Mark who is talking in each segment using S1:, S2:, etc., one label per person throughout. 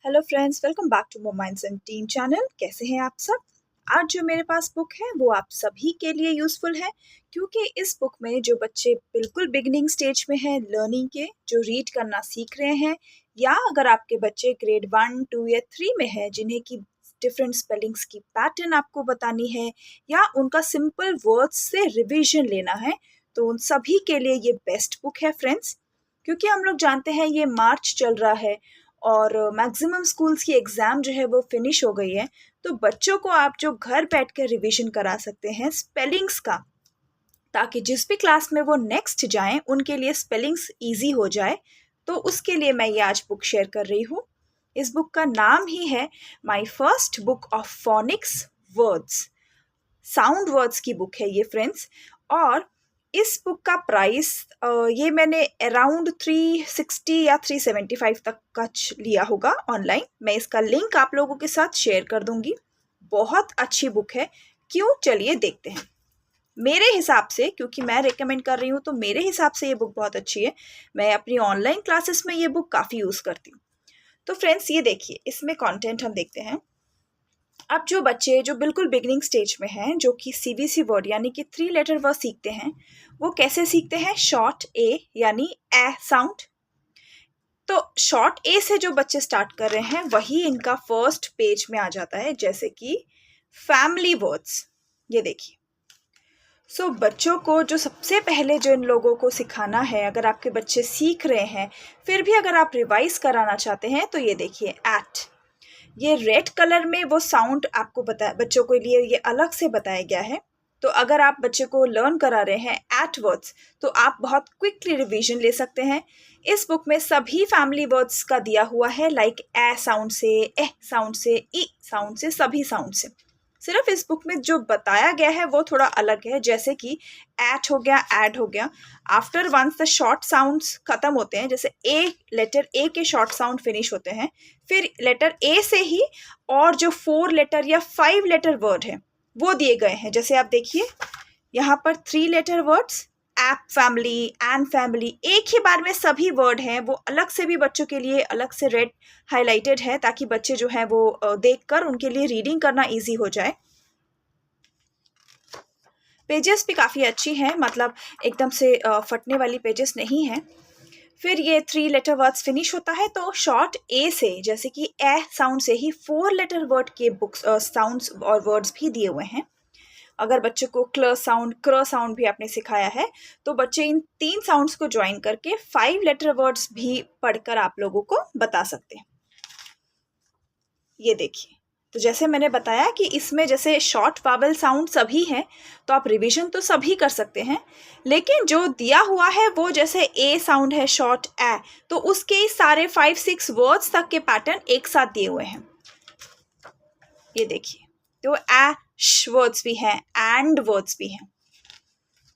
S1: Hello friends, welcome back to more minds and team channel. कैसे हैं आप सब? आज जो मेरे पास बुक है वो आप सभी के लिए यूज़फुल है, क्योंकि इस बुक में जो बच्चे बिल्कुल बिगिनिंग स्टेज में हैं लर्निंग के, जो रीड करना सीख रहे हैं, या अगर आपके बच्चे ग्रेड 1, 2 या 3 में हैं जिन्हें की डिफरेंट स्पेलिंग्स की पैटर्न आपको बतानी है या उनका सिंपल वर्ड्स से रिवीजन लेना है, तो उन सभी के लिए ये बेस्ट बुक है फ्रेंड्स। क्योंकि हम लोग जानते हैं ये मार्च चल रहा है और मैक्सिमम स्कूल्स की एग्ज़ाम जो है वो फिनिश हो गई है, तो बच्चों को आप जो घर बैठ कर रिवीजन करा सकते हैं स्पेलिंग्स का, ताकि जिस भी क्लास में वो नेक्स्ट जाएं उनके लिए स्पेलिंग्स इजी हो जाए। तो उसके लिए मैं ये आज बुक शेयर कर रही हूँ। इस बुक का नाम ही है my first book of phoenix words. Sound words की बुक है ये फ्रेंड्स। और इस बुक का प्राइस ये मैंने अराउंड 360 या 375 तक का लिया होगा ऑनलाइन। मैं इसका लिंक आप लोगों के साथ शेयर कर दूंगी। बहुत अच्छी बुक है। क्यों, चलिए देखते हैं। मेरे हिसाब से, क्योंकि मैं रेकमेंड कर रही हूँ तो मेरे हिसाब से ये बुक बहुत अच्छी है। मैं अपनी ऑनलाइन क्लासेस में ये बुक काफ़ी यूज़ करती हूँ। तो फ्रेंड्स ये देखिए, इसमें कंटेंट हम देखते हैं। अब जो बच्चे जो बिल्कुल बिगिनिंग स्टेज में हैं, जो कि सीबीसी वर्ड यानी कि 3 लेटर वर्ड सीखते हैं, वो कैसे सीखते हैं? शॉर्ट ए यानी ए साउंड। तो शॉर्ट ए से जो बच्चे स्टार्ट कर रहे हैं वही इनका फर्स्ट पेज में आ जाता है, जैसे कि फैमिली वर्ड्स। ये देखिए। बच्चों को जो सबसे पहले जो इन लोगों को सिखाना है, अगर आपके बच्चे सीख रहे हैं फिर भी अगर आप रिवाइज कराना चाहते हैं, तो ये देखिए एट। ये रेड कलर में वो साउंड आपको बच्चों के लिए ये अलग से बताया गया है। तो अगर आप बच्चे को लर्न करा रहे हैं एट वर्ड्स, तो आप बहुत क्विकली रिवीजन ले सकते हैं। इस बुक में सभी फैमिली वर्ड्स का दिया हुआ है, लाइक ए साउंड से, एह साउंड से, ई साउंड से, सभी साउंड से। सिर्फ इस बुक में जो बताया गया है वो थोड़ा अलग है, जैसे कि एट हो गया, ऐड हो गया। After once the short sounds खत्म होते हैं, जैसे ए, लेटर ए के शॉर्ट साउंड फिनिश होते हैं, फिर लेटर ए से ही और जो 4 लेटर या 5 लेटर वर्ड है वो दिए गए हैं। जैसे आप देखिए यहाँ पर 3 letter words, app family, and family, एक ही बार में सभी वर्ड हैं। वो अलग से भी बच्चों के लिए अलग से रेड हाईलाइटेड है, ताकि बच्चे जो हैं वो देखकर उनके लिए रीडिंग करना इजी हो जाए। पेजेस भी काफ़ी अच्छी हैं, मतलब एकदम से फटने वाली पेजेस नहीं हैं। फिर ये 3 लेटर वर्ड्स फिनिश होता है, तो शॉर्ट ए से, जैसे कि ए साउंड से ही 4 लेटर वर्ड के बुक्स साउंड्स और वर्ड्स भी दिए हुए हैं। अगर बच्चे को क्ल साउंड, क्र साउंड भी आपने सिखाया है, तो बच्चे इन 3 साउंड्स को ज्वाइन करके 5 लेटर वर्ड्स भी पढ़कर आप लोगों को बता सकते हैं। ये देखिए। तो जैसे मैंने बताया कि इसमें जैसे शॉर्ट वावल साउंड सभी हैं, तो आप रिवीजन तो सभी कर सकते हैं, लेकिन जो दिया हुआ है वो जैसे ए साउंड है शॉर्ट ए, तो उसके सारे 5-6 वर्ड्स तक के पैटर्न एक साथ दिए हुए हैं। ये देखिए। तो एश वर्ड्स भी हैं, एंड वर्ड्स भी हैं।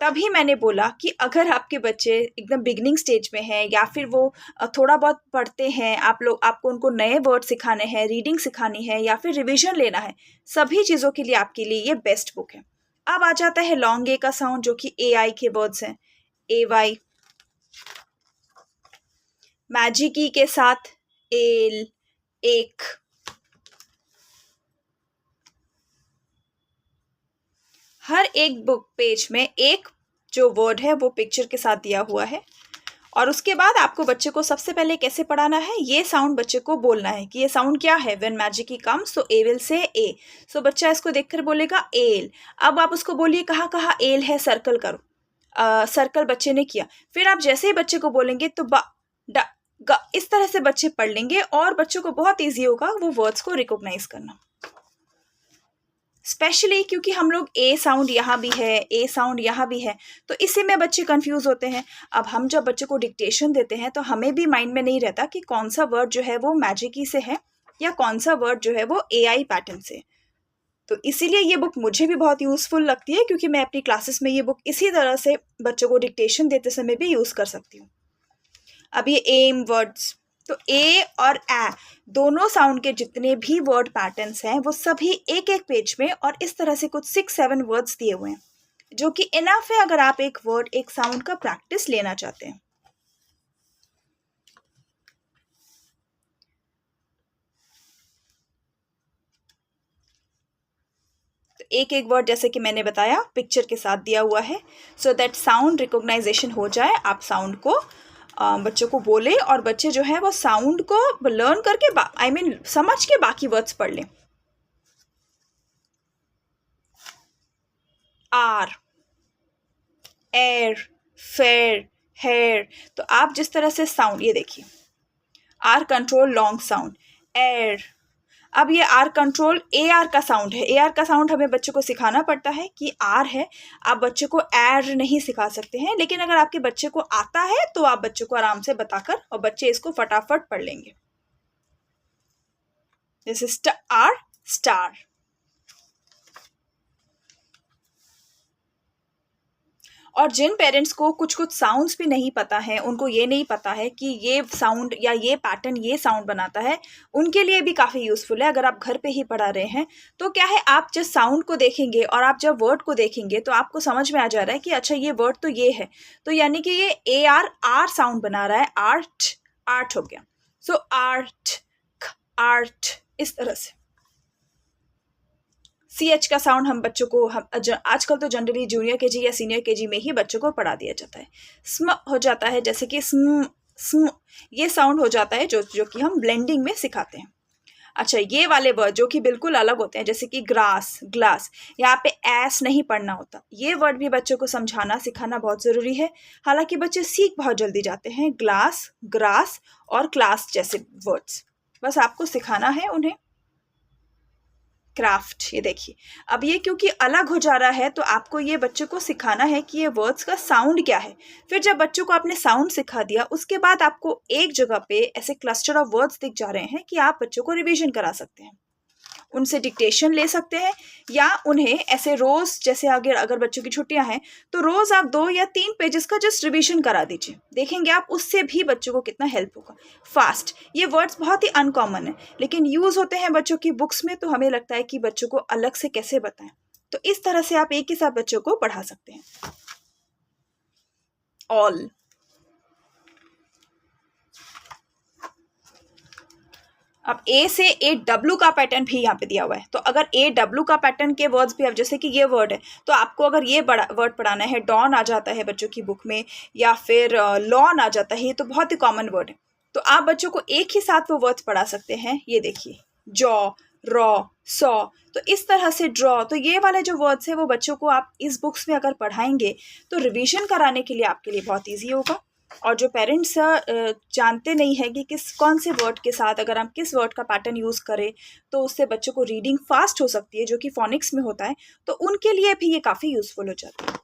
S1: तभी मैंने बोला कि अगर आपके बच्चे एकदम बिगिनिंग स्टेज में हैं, या फिर वो थोड़ा बहुत पढ़ते हैं, आपको उनको नए वर्ड सिखाने हैं, रीडिंग सिखानी है, या फिर रिवीजन लेना है, सभी चीज़ों के लिए आपके लिए ये बेस्ट बुक है। अब आ जाता है लॉन्ग ए का साउंड, जो कि ए आई के वर्ड्स हैं। ए वाई, मैजिकी के साथ एल, एक। हर एक बुक पेज में एक जो वर्ड है वो पिक्चर के साथ दिया हुआ है, और उसके बाद आपको बच्चे को सबसे पहले कैसे पढ़ाना है, ये साउंड बच्चे को बोलना है कि ये साउंड क्या है। When magic E comes, so A will say A. सो बच्चा इसको देखकर बोलेगा एल। अब आप उसको बोलिए कहाँ कहाँ एल है, सर्कल करो। सर्कल बच्चे ने किया, फिर आप जैसे ही बच्चे को बोलेंगे तो ब, ड, ग, इस तरह से बच्चे पढ़ लेंगे, और बच्चों को बहुत ईजी होगा वो वर्ड्स को रिकॉग्नाइज करना। स्पेशली क्योंकि हम लोग ए साउंड यहाँ भी है, ए साउंड यहाँ भी है, तो इसी में बच्चे कंफ्यूज होते हैं। अब हम जब बच्चे को डिक्टेशन देते हैं तो हमें भी माइंड में नहीं रहता कि कौन सा वर्ड जो है वो मैजिकी से है या कौन सा वर्ड जो है वो एआई पैटर्न से। तो इसीलिए ये बुक मुझे भी बहुत यूज़फुल लगती है, क्योंकि मैं अपनी क्लासेस में ये बुक इसी तरह से बच्चों को डिक्टेशन देते समय भी यूज़ कर सकती हूँ। अब ये एम वर्ड्स, तो ए और ए दोनों साउंड के जितने भी वर्ड पैटर्न्स हैं वो सभी एक एक पेज में, और इस तरह से कुछ 6-7 वर्ड्स दिए हुए हैं, जो कि इनफ है अगर आप एक वर्ड, एक साउंड का प्रैक्टिस लेना चाहते हैं। एक एक वर्ड जैसे कि मैंने बताया पिक्चर के साथ दिया हुआ है, सो दैट साउंड रिकॉग्नाइजेशन हो जाए। आप साउंड को बच्चों को बोले और बच्चे जो है वो साउंड को लर्न करके समझ के बाकी वर्ड्स पढ़ लें। R, air, fair, hair. तो आप जिस तरह से साउंड, ये देखिए, R control long sound, air. अब ये आर कंट्रोल ए आर का साउंड है। ए आर का साउंड हमें बच्चों को सिखाना पड़ता है कि आर है। आप बच्चे को एर नहीं सिखा सकते हैं, लेकिन अगर आपके बच्चे को आता है तो आप बच्चे को आराम से बताकर और बच्चे इसको फटाफट पढ़ लेंगे। जैसे आर, स्टार। और जिन पेरेंट्स को कुछ कुछ साउंड्स भी नहीं पता है, उनको ये नहीं पता है कि ये साउंड या ये पैटर्न ये साउंड बनाता है, उनके लिए भी काफ़ी यूज़फुल है। अगर आप घर पे ही पढ़ा रहे हैं तो क्या है, आप जब साउंड को देखेंगे और आप जब वर्ड को देखेंगे तो आपको समझ में आ जा रहा है कि अच्छा ये वर्ड तो ये है, तो यानी कि ये ए आर आर साउंड बना रहा है। आर्ट, आर्ट हो गया। सो आर्ट, आर्ट, इस तरह से। CH का साउंड हम बच्चों को आजकल तो जनरली जूनियर केजी या सीनियर केजी में ही बच्चों को पढ़ा दिया जाता है। स्म हो जाता है, जैसे कि स्म, स्म, ये साउंड हो जाता है जो कि हम ब्लेंडिंग में सिखाते हैं। अच्छा, ये वाले वर्ड जो कि बिल्कुल अलग होते हैं, जैसे कि ग्रास, ग्लास, यहाँ पे एस नहीं पढ़ना होता। ये वर्ड भी बच्चों को समझाना सिखाना बहुत ज़रूरी है। हालांकि बच्चे सीख बहुत जल्दी जाते हैं ग्लास, ग्रास और क्लास जैसे वर्ड्स, बस आपको सिखाना है उन्हें। क्राफ्ट, ये देखिए, अब ये क्योंकि अलग हो जा रहा है तो आपको ये बच्चों को सिखाना है कि ये वर्ड्स का साउंड क्या है। फिर जब बच्चों को आपने साउंड सिखा दिया, उसके बाद आपको एक जगह पे ऐसे क्लस्टर ऑफ वर्ड्स दिख जा रहे हैं कि आप बच्चों को रिवीजन करा सकते हैं, उनसे डिक्टेशन ले सकते हैं, या उन्हें ऐसे रोज, जैसे अगर बच्चों की छुट्टियां हैं तो रोज आप 2 या 3 पेजेस का जस्ट रिवीजन करा दीजिए। देखेंगे आप, उससे भी बच्चों को कितना हेल्प होगा। फास्ट, ये वर्ड्स बहुत ही अनकॉमन है लेकिन यूज होते हैं बच्चों की बुक्स में, तो हमें लगता है कि बच्चों को अलग से कैसे बताएं। तो इस तरह से आप एक ही साथ बच्चों को पढ़ा सकते हैं। ऑल, अब ए से ए डब्ल्यू का पैटर्न भी यहाँ पे दिया हुआ है। तो अगर ए डब्ल्यू का पैटर्न के वर्ड्स भी, अब जैसे कि ये वर्ड है, तो आपको अगर ये बड़ा वर्ड पढ़ाना है, डॉन आ जाता है बच्चों की बुक में, या फिर लॉन आ जाता है, ये तो बहुत ही कॉमन वर्ड है, तो आप बच्चों को एक ही साथ वो वर्ड्स पढ़ा सकते हैं। ये देखिए, जॉ, रॉ, सॉ, तो इस तरह से ड्रॉ। तो ये वाले जो वर्ड्स है वो बच्चों को आप इस बुक्स में अगर पढ़ाएंगे तो रिवीजन कराने के लिए आपके लिए बहुत ईजी होगा। और जो पेरेंट्स जानते नहीं है कि कौन से वर्ड के साथ अगर हम किस वर्ड का पैटर्न यूज़ करें तो उससे बच्चों को रीडिंग फास्ट हो सकती है, जो कि फोनिक्स में होता है, तो उनके लिए भी ये काफ़ी यूज़फुल हो जाती है।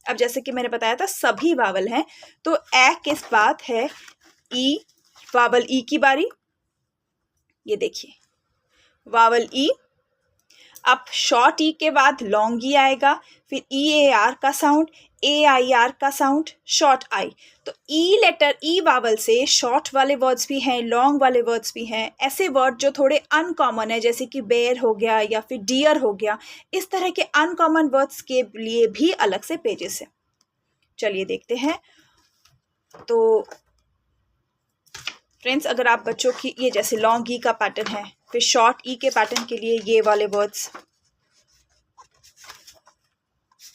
S1: अब जैसे कि मैंने बताया था सभी वावल हैं, तो ए के बाद है ई, वावल ई की बारी। ये देखिए, वावल ई। अब शॉर्ट ई के बाद लॉन्ग ई आएगा, फिर ई ए आर का साउंड, ए आई आर का साउंड, शॉर्ट आई। तो ई लेटर, ई वावल से शॉर्ट वाले वर्ड्स भी हैं, लॉन्ग वाले वर्ड्स भी हैं। ऐसे वर्ड जो थोड़े अनकॉमन है, जैसे कि बेयर हो गया या फिर डियर हो गया, इस तरह के अनकॉमन वर्ड्स के लिए भी अलग से पेजेस हैं। चलिए देखते हैं। तो फ्रेंड्स, अगर आप बच्चों की, ये जैसे लॉन्ग ई का पैटर्न है, फिर शॉर्ट ई के पैटर्न के लिए ये वाले वर्ड्स,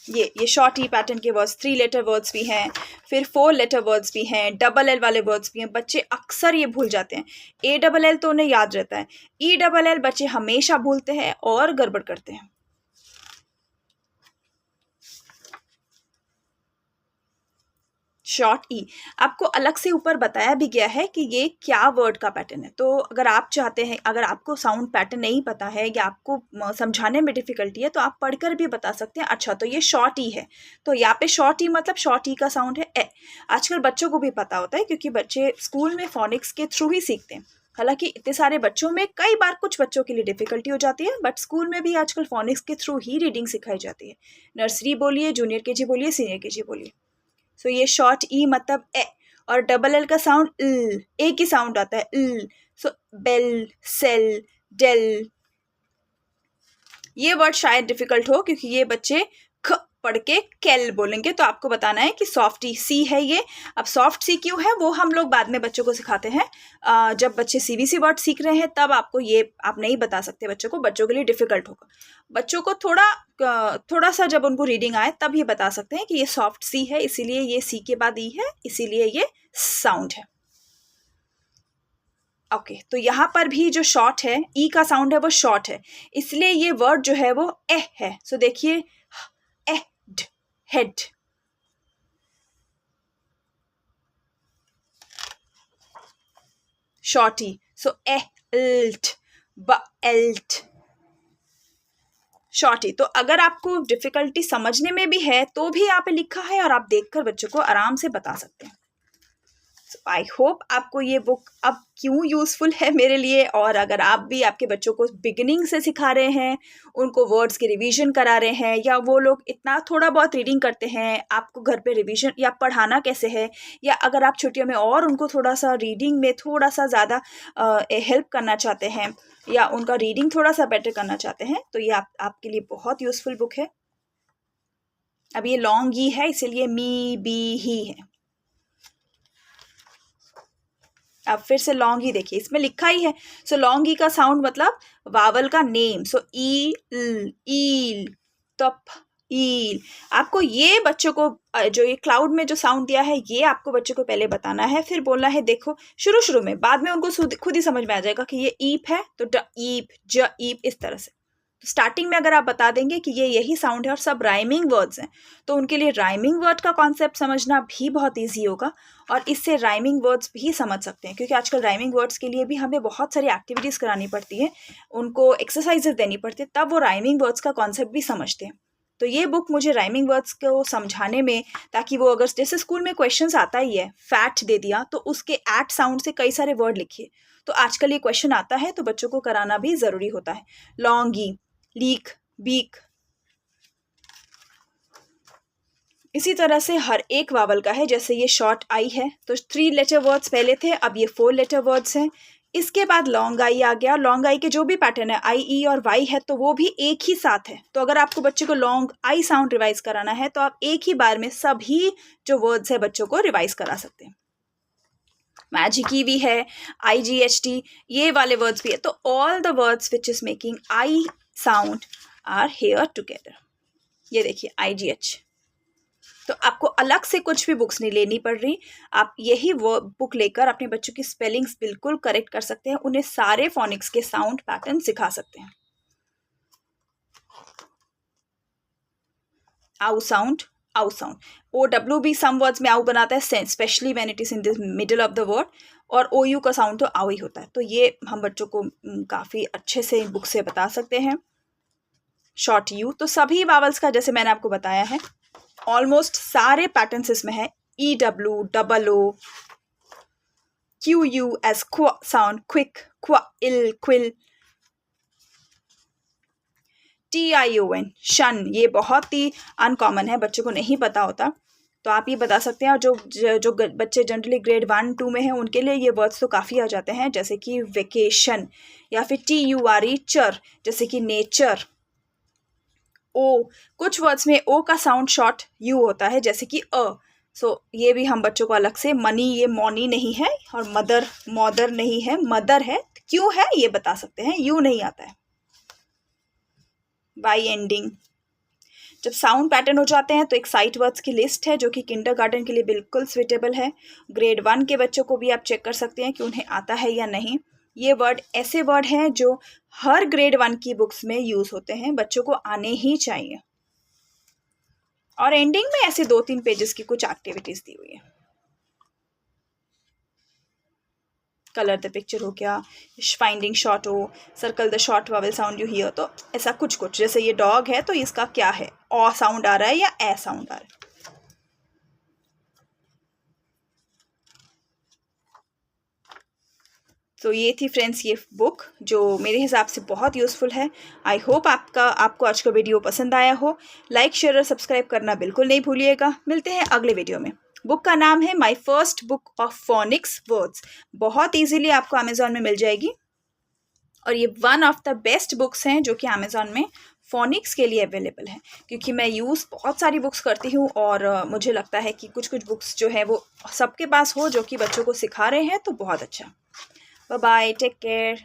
S1: ये शॉर्ट ई पैटर्न के वर्ड्स 3 लेटर वर्ड्स भी हैं, फिर 4 लेटर वर्ड्स भी हैं, डबल एल वाले वर्ड्स भी हैं। बच्चे अक्सर ये भूल जाते हैं। ए डबल एल तो उन्हें याद रहता है, ई डबल एल बच्चे हमेशा भूलते हैं और गड़बड़ करते हैं। शॉर्ट ई आपको अलग से ऊपर बताया भी गया है कि ये क्या वर्ड का पैटर्न है। तो अगर आप चाहते हैं, अगर आपको साउंड पैटर्न नहीं पता है या आपको समझाने में डिफ़िकल्टी है, तो आप पढ़कर भी बता सकते हैं, अच्छा तो ये शॉर्ट ई है, तो यहाँ पे शॉर्ट ई मतलब शॉर्ट ई का साउंड है ए। आजकल बच्चों को भी पता होता है क्योंकि बच्चे स्कूल में फोनिक्स के थ्रू ही सीखते हैं। हालांकि इतने सारे बच्चों में कई बार कुछ बच्चों के लिए डिफ़िकल्टी हो जाती है, बट स्कूल में भी आजकल फोनिक्स के थ्रू ही रीडिंग सिखाई जाती है। नर्सरी बोलिए, जूनियर केजी बोलिए, सीनियर केजी बोलिए। सो ये शॉर्ट ई मतलब ए, और डबल एल का साउंड ल, एक ही साउंड आता है ल। सो बेल, सेल, डेल। ये वर्ड शायद डिफिकल्ट हो क्योंकि ये बच्चे ख पढ़ के केल बोलेंगे, तो आपको बताना है कि सॉफ्ट सी है ये। अब सॉफ्ट सी क्यों है वो हम लोग बाद में बच्चों को सिखाते हैं। जब बच्चे सीबीसी वर्ड सीख रहे हैं तब आपको ये आप नहीं बता सकते बच्चों को, बच्चों के लिए डिफिकल्ट होगा। बच्चों को थोड़ा सा जब उनको रीडिंग आए तब ये बता सकते हैं कि ये सॉफ्ट सी है, इसीलिए ये सी के बाद ई है, इसीलिए ये साउंड है। ओके तो यहाँ पर भी जो शॉर्ट है, ई का साउंड है वो शॉर्ट है, इसलिए ये वर्ड जो है वो ए है। सो देखिए एड, हेड। शॉर्टी, सो एल्ट, बएल्ट, शॉर्टी। तो अगर आपको डिफिकल्टी समझने में भी है तो भी यहाँ पे लिखा है और आप देखकर बच्चों को आराम से बता सकते हैं। आई होप आपको ये बुक अब क्यों यूज़फुल है मेरे लिए, और अगर आप भी आपके बच्चों को बिगिनिंग से सिखा रहे हैं, उनको वर्ड्स की रिवीजन करा रहे हैं, या वो लोग इतना थोड़ा बहुत रीडिंग करते हैं, आपको घर पे रिवीजन या पढ़ाना कैसे है, या अगर आप छुट्टियों में और उनको थोड़ा सा रीडिंग में थोड़ा सा ज़्यादा हेल्प करना चाहते हैं, या उनका रीडिंग थोड़ा सा बेटर करना चाहते हैं, तो ये आपके लिए बहुत यूज़फुल बुक है। अब ये लॉन्ग ई है इसीलिए मी बी ही है। अब फिर से लॉन्ग ई देखिए, इसमें लिखा ही है। सो लॉन्ग ई का साउंड मतलब वावल का नेम। सो ईल, तप, ईल। आपको ये बच्चों को जो ये क्लाउड में जो साउंड दिया है ये आपको बच्चों को पहले बताना है, फिर बोलना है देखो शुरू में, बाद में उनको खुद ही समझ में आ जाएगा कि ये ईप है तो ड ईप, ज ईप, इस तरह से। तो स्टार्टिंग में अगर आप बता देंगे कि ये यही साउंड है और सब राइमिंग वर्ड्स हैं, तो उनके लिए राइमिंग वर्ड का कॉन्सेप्ट समझना भी बहुत ईजी होगा, और इससे राइमिंग वर्ड्स भी समझ सकते हैं, क्योंकि आजकल राइमिंग वर्ड्स के लिए भी हमें बहुत सारी एक्टिविटीज़ करानी पड़ती है, उनको एक्सरसाइजेज देनी पड़ती है, तब वो राइमिंग वर्ड्स का कॉन्सेप्ट भी समझते हैं। तो ये बुक मुझे राइमिंग वर्ड्स को समझाने में, ताकि वो अगर जैसे स्कूल में क्वेश्चंस आता ही है, फैट दे दिया तो उसके एट साउंड से कई सारे वर्ड लिखिए, तो आजकल ये क्वेश्चन आता है तो बच्चों को कराना भी ज़रूरी होता है। लॉन्गी, लीक, बीक, इसी तरह से हर एक वावल का है। जैसे ये शॉर्ट आई है तो 3 लेटर वर्ड्स पहले थे, अब ये 4 लेटर वर्ड्स हैं। इसके बाद लॉन्ग आई आ गया। लॉन्ग आई के जो भी पैटर्न है, आई, ई और वाई है, तो वो भी एक ही साथ है। तो अगर आपको बच्चे को लॉन्ग आई साउंड रिवाइज कराना है तो आप एक ही बार में सभी जो वर्ड्स है बच्चों को रिवाइज करा सकते हैं। मैजिकी भी है, IGHT, ये वाले वर्ड्स भी है। तो all the words which is making I sound are here together. ये देखिए IGH। तो आपको अलग से कुछ भी बुक्स नहीं लेनी पड़ रही, आप यही वो बुक लेकर अपने बच्चों की स्पेलिंग्स बिल्कुल करेक्ट कर सकते हैं, उन्हें सारे फोनिक्स के साउंड पैटर्न सिखा सकते हैं। आउ साउंड, आउ साउंड, OW भी सम वर्ड्स में आउ बनाता है, specially when it is in the middle of the word, और OU का साउंड तो आउ ही होता है। तो ये हम बच्चों को काफ़ी अच्छे से बुक से बता सकते हैं। शॉर्ट यू, तो सभी वावल्स का जैसे मैंने आपको बताया है, ऑलमोस्ट सारे पैटर्न्स इसमें है। EW, OO, QU एज क्व साउंड, क्विक, क्व, इल, क्विल, TION, शन, ये बहुत ही अनकॉमन है, बच्चों को नहीं पता होता, तो आप ये बता सकते हैं। और जो बच्चे जनरली ग्रेड 1, 2 में हैं उनके लिए ये वर्ड्स तो काफ़ी आ जाते हैं, जैसे कि वेकेशन, या फिर TURE, चर, जैसे कि नेचर। ओ, कुछ वर्ड्स में ओ का साउंड शॉर्ट यू होता है, जैसे कि अ। सो ये भी हम बच्चों को अलग से, मनी ये मॉनी नहीं है, और मदर मॉदर नहीं है, मदर है। क्यों है ये बता सकते हैं, यू नहीं आता है। बाई एंडिंग, जब साउंड पैटर्न हो जाते हैं तो एक साइट वर्ड्स की लिस्ट है जो कि किंडरगार्टन के लिए बिल्कुल स्विटेबल है। ग्रेड 1 के बच्चों को भी आप चेक कर सकते हैं कि उन्हें आता है या नहीं। ये वर्ड ऐसे वर्ड हैं जो हर ग्रेड 1 की बुक्स में यूज़ होते हैं, बच्चों को आने ही चाहिए। और एंडिंग में ऐसे 2-3 पेजेस की कुछ एक्टिविटीज़ दी हुई है। कलर द पिक्चर हो गया, फाइंडिंग शॉर्ट हो, circle the short vowel sound you here, तो ऐसा कुछ जैसे ये डॉग है तो इसका क्या है, ऑ साउंड आ रहा है या ए साउंड आ रहा है। तो ये थी फ्रेंड्स ये बुक जो मेरे हिसाब से बहुत यूज़फुल है। आई होप आपको आज का वीडियो पसंद आया हो। लाइक, शेयर और सब्सक्राइब करना बिल्कुल नहीं भूलिएगा। मिलते हैं अगले वीडियो में। बुक का नाम है my first book of phoenix words. बहुत ईजीली आपको अमेजोन में मिल जाएगी, और ये one of the best books हैं जो कि अमेजोन में फ़ोनिक्स के लिए अवेलेबल है, क्योंकि मैं यूज़ बहुत सारी बुक्स करती हूँ और मुझे लगता है कि कुछ-कुछ बुक्स जो है वो सबके पास हो जो कि बच्चों को सिखा रहे हैं तो बहुत अच्छा। Bye bye, take care.